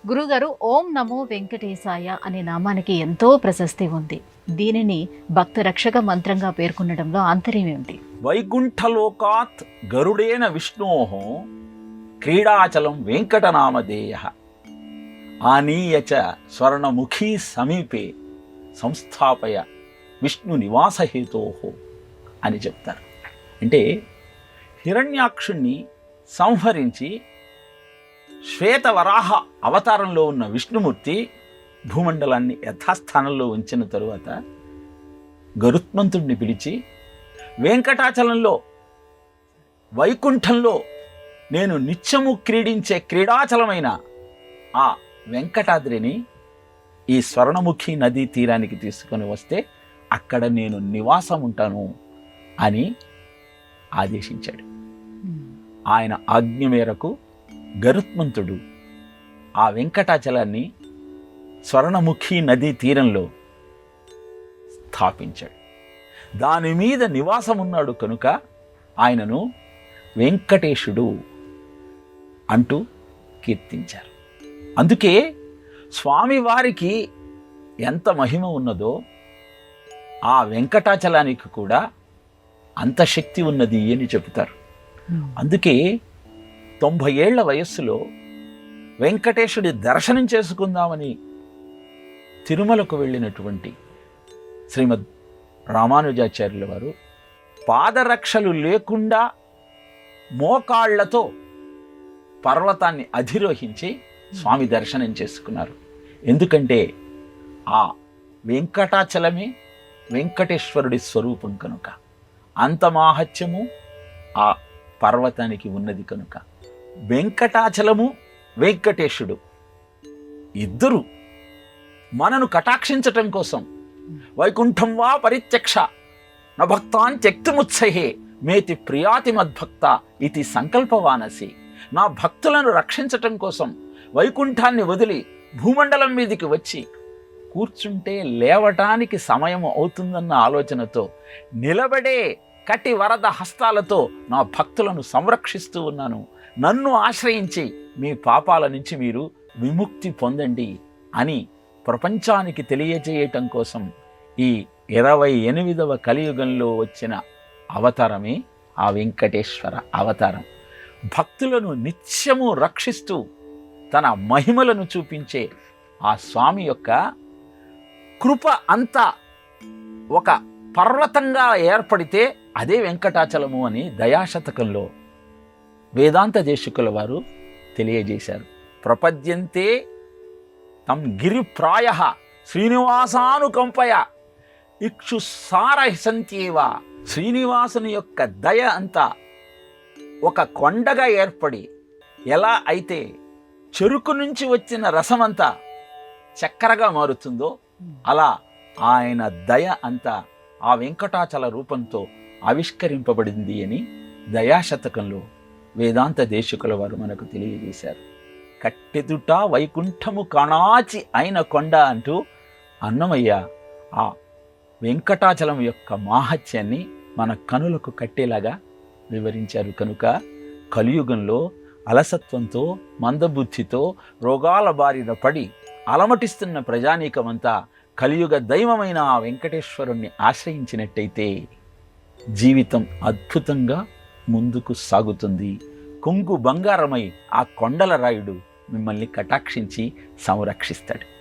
గురుగారు, ఓం నమో వెంకటేశాయ అనే నామానికి ఎంతో ప్రశస్తి ఉంది. దీనిని భక్త రక్షక మంత్రంగా పేర్కొనడంలో ఆంతర్యం ఏమిటి? వైకుంఠలోకాత్ గరుడేన విష్ణోః క్రీడాచలం వెంకటనామధేయః ఆనీయ చ స్వర్ణముఖీ సమీపే సంస్థాపయ విష్ణు నివాసహేతోః అని చెప్తారు. అంటే హిరణ్యాక్షుణ్ణి సంహరించి శ్వేతవరాహ అవతారంలో ఉన్న విష్ణుమూర్తి భూమండలాన్ని యథాస్థానంలో ఉంచిన తరువాత గరుత్మంతుడిని పిలిచి వెంకటాచలంలో వైకుంఠంలో నేను నిత్యము క్రీడించే క్రీడాచలమైన ఆ వెంకటాద్రిని ఈ స్వర్ణముఖి నదీ తీరానికి తీసుకొని వస్తే అక్కడ నేను నివాసం ఉంటాను అని ఆదేశించాడు. ఆయన ఆజ్ఞ మేరకు గరుత్మంతుడు ఆ వెంకటాచలాన్ని స్వర్ణముఖి నదీ తీరంలో స్థాపించాడు. దాని మీద నివాసం ఉన్నాడు కనుక ఆయనను వెంకటేశుడు అంటూ కీర్తించారు. అందుకే స్వామివారికి ఎంత మహిమ ఉన్నదో ఆ వెంకటాచలానికి కూడా అంత శక్తి ఉన్నది అని చెబుతారు. అందుకే 90 ఏళ్ల వయస్సులో వెంకటేశుడి దర్శనం చేసుకుందామని తిరుమలకు వెళ్ళినటువంటి శ్రీమద్ రామానుజాచార్యుల వారు పాదరక్షలు లేకుండా మోకాళ్లతో పర్వతాన్ని అధిరోహించి స్వామి దర్శనం చేసుకున్నారు. ఎందుకంటే ఆ వెంకటాచలమే వెంకటేశ్వరుడి స్వరూపం కనుక, అంత మాహత్యము ఆ పర్వతానికి ఉన్నది కనుక వెంకటాచలము వెంకటేశుడు ఇద్దరు మనను కటాక్షించటం కోసం వైకుంఠం వా పరిత్యక్ష న భక్తాన్ త్యక్తుముత్సహే మేతి ప్రియాతి మద్భక్త ఇది సంకల్పవానసి. నా భక్తులను రక్షించటం కోసం వైకుంఠాన్ని వదిలి భూమండలం మీదికి వచ్చి కూర్చుంటే లేవటానికి సమయం అవుతుందన్న ఆలోచనతో నిలబడే కటి వరద హస్తాలతో నా భక్తులను సంరక్షిస్తూ ఉన్నాను. నన్ను ఆశ్రయించి మీ పాపాల నుంచి మీరు విముక్తి పొందండి అని ప్రపంచానికి తెలియజేయటం కోసం ఈ 28వ కలియుగంలో వచ్చిన అవతారమే ఆ వెంకటేశ్వర అవతారం. భక్తులను నిత్యము రక్షిస్తూ తన మహిమలను చూపించే ఆ స్వామి యొక్క కృప అంతా ఒక పర్వతంగా ఏర్పడితే అదే వెంకటాచలము అని దయాశతకంలో వేదాంత దేశికుల వారు తెలియజేశారు. ప్రపద్యంతే తం గిరిప్రాయ శ్రీనివాసానుకంపయ ఇక్షుసారహిసంత్యేవ. శ్రీనివాసుని యొక్క దయ అంతా ఒక కొండగా ఏర్పడి ఎలా అయితే చెరుకు నుంచి వచ్చిన రసమంతా చక్కెరగా మారుతుందో అలా ఆయన దయ అంతా ఆ వెంకటాచల రూపంతో ఆవిష్కరింపబడింది అని దయాశతకంలో వేదాంత దేశికుల వారు మనకు తెలియజేశారు. కట్టెదుట వైకుంఠము కణాచి అయిన కొండ అంటూ అన్నమయ్య ఆ వెంకటాచలం యొక్క మాహత్యాన్ని మన కనులకు కట్టేలాగా వివరించారు. కనుక కలియుగంలో అలసత్వంతో మందబుద్ధితో రోగాల బారిన పడి అలమటిస్తున్న ప్రజానీకమంతా కలియుగ దైవమైన ఆ వెంకటేశ్వరుణ్ణి ఆశ్రయించినట్టయితే జీవితం అద్భుతంగా ముందుకు సాగుతుంది. కొంగు బంగారమై ఆ కొండల రాయుడు మిమ్మల్ని కటాక్షించి సంరక్షిస్తాడు.